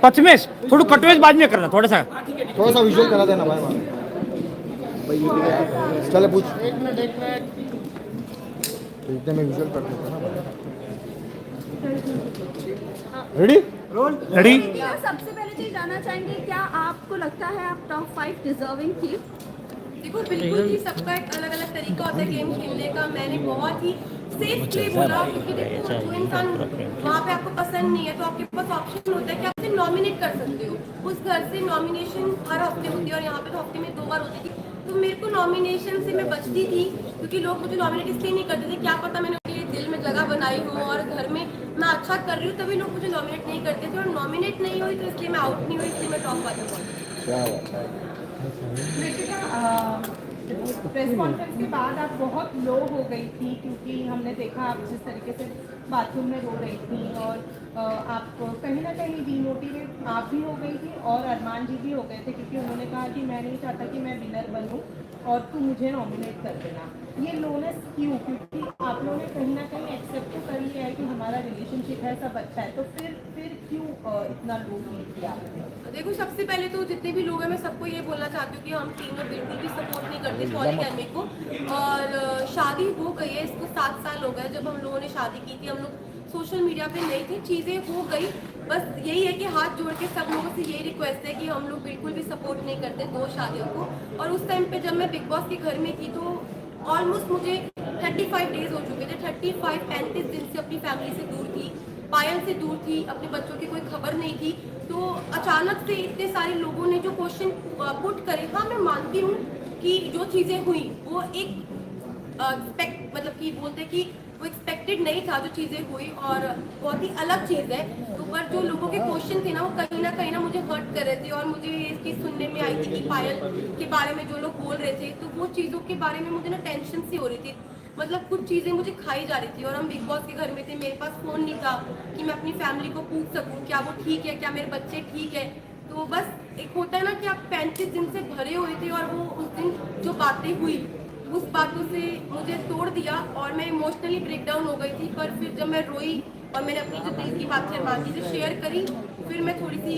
पचमेश थोडं कटवेश बाद में करना थोड़ा सा विजुअल करा देना भाई चले पूछ इतने में विजुअल कर देता ना रेडी रेडी। सबसे पहले तो ये जानना चाहेंगे, क्या आपको लगता है आप टॉप 5 डिजर्विंग थी? देखो बिल्कुल ही सबका एक अलग अलग तरीका होता है गेम खेलने का। मैंने बहुत ही सेफ प्ले बोला, क्योंकि देखो जो इंसान वहाँ पे आपको पसंद नहीं है तो आपके पास ऑप्शन होता है कि आप सिर्फ नॉमिनेट कर सकते हो। उस घर से नॉमिनेशन हर हफ्ते होती है और यहाँ पे तो हफ्ते में 2 बार होती थी। तो मेरे को नॉमिनेशन से मैं बचती थी, क्योंकि लोग मुझे नॉमिनेट इसलिए नहीं करते थे, क्या पता मैंने उनके लिए दिल में जगह बनाई हूँ और घर में मैं अच्छा कर रही हूँ तभी लोग मुझे नॉमिनेट नहीं करते थे। और नॉमिनेट नहीं हुई तो इसलिए मैं आउट नहीं हुई, इसलिए मैं टॉप 5 में पहुंची। प्रेस कॉन्फ्रेंस के बाद आप बहुत लो हो गई थी, क्योंकि हमने देखा आप जिस तरीके से बाथरूम में रो रही थी और आप कहीं ना कहीं डिमोटिवेट आप भी हो गई थी और अरमान जी भी हो गए थे, क्योंकि उन्होंने कहा कि मैं नहीं चाहता कि मैं विनर बनूं और तू मुझे नॉमिनेट कर देना। ये लोनेस क्यों? क्योंकि आप लोगों ने कहीं ना कहीं एक्सेप्ट तो कर लिया है कि हमारा रिलेशनशिप है, सब अच्छा है, तो फिर क्यों इतना लो फील किया? देखो सबसे पहले तो जितने भी लोग हैं मैं सबको ये बोलना चाहती हूँ कि हम टीम में बिल्कुल भी सपोर्ट नहीं करते पॉलीगैमी को। और शादी हो गई है, इसको 7 साल हो गए जब हम लोगों ने शादी की थी। हम लोग सोशल मीडिया पे नहीं थे, चीज़ें हो गई। बस यही है कि हाथ जोड़ के सब लोगों से यही रिक्वेस्ट है कि हम लोग बिल्कुल भी सपोर्ट नहीं करते 2 शादियों को। और उस टाइम पे जब मैं बिग बॉस के घर में थी तो ऑलमोस्ट मुझे 35 डेज हो चुके थे। 35 दिन से अपनी फैमिली से दूर थी, पायल से दूर थी, अपने बच्चों की कोई खबर नहीं थी। तो अचानक से इतने सारे लोगों ने जो क्वेश्चन पुट करे, हाँ मैं मानती हूँ कि जो चीज़ें हुई वो एक मतलब कि बोलते कि वो एक्सपेक्टेड नहीं था जो चीज़ें हुई और बहुत ही अलग चीज़ है। तो पर जो लोगों के क्वेश्चन थे ना वो कहीं ना मुझे हर्ट कर रहे थे और मुझे ये चीज़ सुनने में आई थी कि पायल के बारे में जो लोग बोल रहे थे तो वो चीज़ों के बारे में मुझे ना टेंशन सी हो रही थी। मतलब कुछ चीज़ें मुझे खाई जा रही थी और हम बिग बॉस के घर में थे, मेरे पास फ़ोन नहीं था कि मैं अपनी फैमिली को पूछ सकूं क्या वो ठीक है, क्या मेरे बच्चे ठीक है। तो बस एक होता है ना कि आप 35 दिन से भरे हुए थे और वो उस दिन जो बातें हुई उस बातों से मुझे तोड़ दिया और मैं इमोशनली ब्रेकडाउन हो गई थी। पर फिर जब मैं रोई और मैंने अपनी जो दिल की बातें अरमान जी से शेयर करी, फिर मैं थोड़ी सी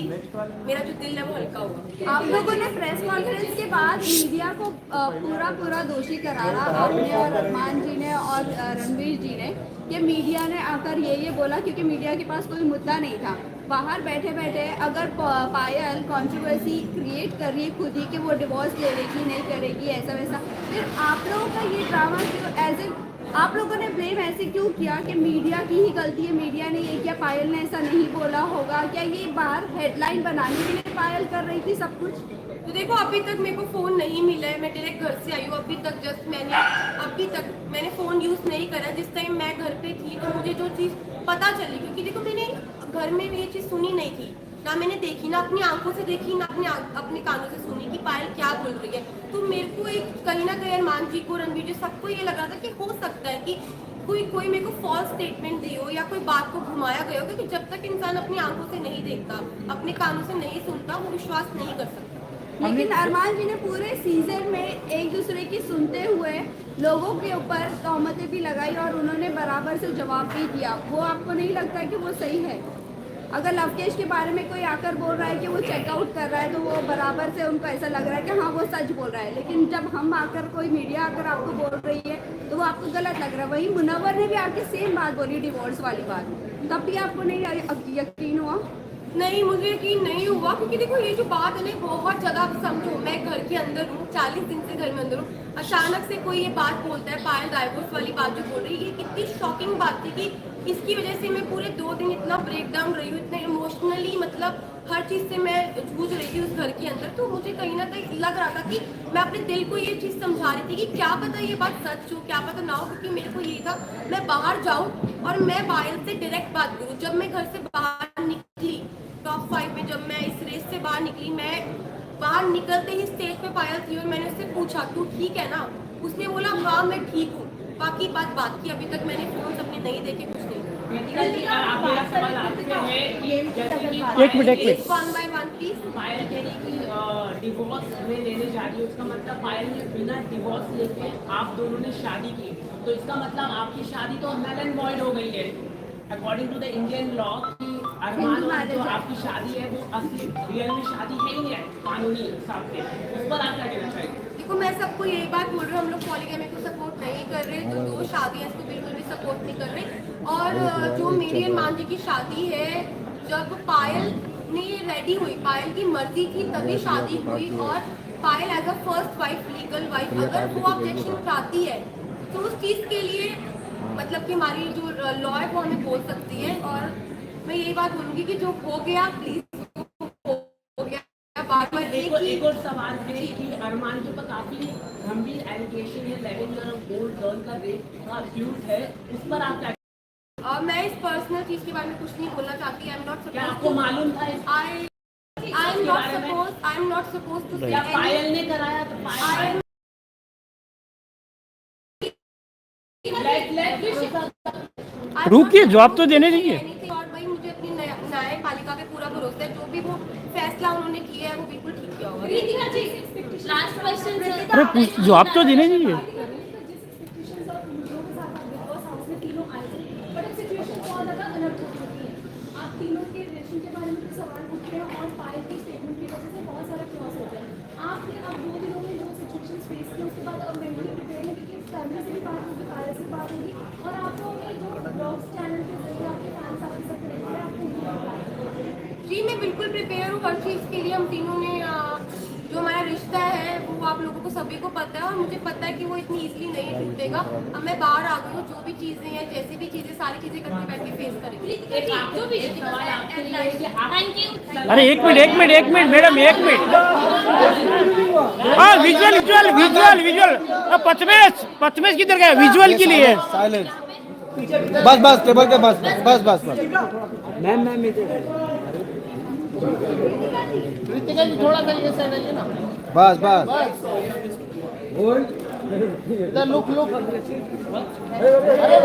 मेरा जो दिल है वो हल्का हो गया। आप लोगों ने प्रेस कॉन्फ्रेंस के बाद मीडिया को पूरा दोषी करारा, आपने और अरमान जी ने और रणवीर जी ने, कि मीडिया ने आकर ये बोला क्योंकि मीडिया के पास कोई मुद्दा नहीं था। बाहर बैठे बैठे अगर पायल कंट्रोवर्सी क्रिएट कर रही है खुद ही कि वो डिवोर्स ले लेगी नहीं करेगी ऐसा वैसा, फिर आप लोगों का ये ड्रामा क्यों आप लोगों ने ब्लेम ऐसे क्यों किया कि मीडिया की ही गलती है, मीडिया ने ये किया, पायल ने ऐसा नहीं बोला होगा? क्या ये बाहर हेडलाइन बनाने के लिए पायल कर रही थी सब कुछ? तो देखो अभी तक मेरे को फ़ोन नहीं मिला है, मैं डायरेक्ट घर से आई हूँ। अभी तक मैंने फ़ोन यूज़ नहीं करा। जिस टाइम मैं घर पे थी तो मुझे जो चीज़ पता चली, क्योंकि देखो मैंने घर में ये चीज़ सुनी नहीं थी, ना मैंने देखी, ना अपनी आंखों से देखी, ना अपने कानों से सुनी कि पायल क्या बोल रही है। तो मेरे को एक कहीं ना कहीं अरमान जी को, रणवीर जी, सबको ये लग रहा था कि हो सकता है कि कोई मेरे को फॉल्स स्टेटमेंट दी हो या कोई बात को घुमाया गया हो, क्योंकि जब तक इंसान अपनी आंखों से नहीं देखता, अपने कानों से नहीं सुनता, वो विश्वास नहीं कर सकता। लेकिन अरमान जी ने पूरे सीजन में एक दूसरे की सुनते हुए लोगों के ऊपर तहमतें भी लगाई और उन्होंने बराबर से जवाब भी दिया। वो आपको नहीं लगता कि वो सही है? अगर लवकेश के बारे में कोई आकर बोल रहा है कि वो चेकआउट कर रहा है तो वो बराबर से उनको ऐसा लग रहा है कि हाँ वो सच बोल रहा है, लेकिन जब हम आकर कोई मीडिया आकर आपको बोल रही है तो वो आपको गलत लग रहा है। वही मुनव्वर ने भी आके सेम बात बोली, डिवोर्स वाली बात, तब भी आपको नहीं यकीन हुआ? नहीं, मुझे यकीन नहीं हुआ, क्योंकि देखो ये जो बात है ना बहुत ज़्यादा, आप समझो मैं घर के अंदर हूँ, 40 दिन से घर में अंदर हूँ, अचानक से कोई ये बात बोलता है, पायल डाइवोर्स वाली बात जो बोल रही है, ये कितनी शॉकिंग बात थी कि इसकी वजह से मैं पूरे 2 दिन इतना ब्रेक डाउन रही हूँ, इतने इमोशनली, मतलब हर चीज़ से मैं जूझ रही थी उस घर के अंदर। तो मुझे कहीं ना कहीं लग रहा था कि मैं अपने दिल को ये चीज़ समझा रही थी कि क्या पता ये बात सच हो, क्या पता ना हो, क्योंकि मेरे को ये था मैं बाहर जाऊँ और मैं पायल से डायरेक्ट बात करूँ। जब मैं घर से बाहर निकली टॉप 5 में, जब मैं इस रेस से बाहर निकली, मैं बाहर निकलते ही स्टेज पे पायल थी और मैंने उससे पूछा तू ठीक है ना? उसने बोला हाँ मैं ठीक हूँ। बाकी बात की, अभी तक मैंने फोन अपने नहीं देखे, कुछ नहीं। एक minute one by one please. Payal कह रही कि डिवोर्स में लेने जा रही है, उसका मतलब पायल ने बिना डिवोर्स लेके आप दोनों ने शादी की, तो इसका मतलब आपकी शादी तो नल एंड वॉइड हो गई है according to the Indian law कि अरमान और marriage जो है। आपकी शादी है वो असली रियल में शादी है ही नहीं है कानूनी हिसाब से, उस पर आप क्या कहना चाहेंगे? देखो मैं सबको यही बात बोल रही हूँ, हम लोग पॉलीगैमी को सपोर्ट नहीं कर रहे, जो दो शादी है इसको बिल्कुल भी सपोर्ट नहीं कर रहे। और जो मेरी और मान जी की शादी है, जब पायल ने रेडी हुई, पायल की मर्जी थी तभी शादी हुई, और Payal as a first wife, legal wife, अगर वो ऑब्जेक्शन उठाती है तो उस चीज़ के लिए मतलब कि हमारी जो लॉ है वो हमें बोल सकती है। और मैं यही बात बोलूँगी कि जो हो गया प्लीज हो गया, बार बार एक और सवाल है कि अरमान के ऊपर काफी गंभीर एलिगेशन है, 11 ईयर ओल्ड गर्ल का रेप का अब्यूज है, उस पर आप क्या? मैं इस पर्सनल चीज के बारे में कुछ नहीं बोलना चाहती। आई एम नॉट क्या आपको मालूम था I am not suppose to क्या पायल ने कराया? तो पायल रुकिए, जवाब तो देने दीजिए। और भाई मुझे अपनी न्यायपालिका पे पूरा भरोसा है, जो भी वो फैसला उन्होंने किया है वो बिल्कुल ठीक किया होगा। लास्ट क्वेश्चन अरे कुछ जवाब तो देने दीजिए। आप तीनों के रिलेशन के बारे में कुछ सवाल पूछ रहे हैं और पायल की स्टेटमेंट की वजह से बहुत सारा क्रॉस हो गया। आपने अब 2 दिनों में जो सिचुएशन फेस की उसके बाद अब मेंटली प्रिपेयर है, क्योंकि फैमिली से भी बात होगी, पायल से बात होगी, और आपको अपने जो ब्लॉग्स चैनल के जरिए आपके फैंस आपके साथ कनेक्ट है, आपको जी मैं बिल्कुल प्रिपेयर हूँ हर चीज़ के लिए। हम तीनों ने जो हमारा रिश्ता है वो आप लोगों को सभी को पता है, और मुझे पता है कि वो इतनी इजीली नहीं टूटेगा। अब मैं बाहर आ गई हूँ, जो भी चीज़ें हैं, जैसी भी चीज़ें, सारी चीज़ें करके बैठ के फेस करेंगे। Thank you. अरे एक मिनट मैडम, एक मिनट। हाँ, विजुअल विजुअल विजुअल विजुअल। पचमेश किधर गया? विजुअल के लिए। साइलेंस। बस बस टेबल के बस बस बस बस बस बस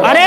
अरे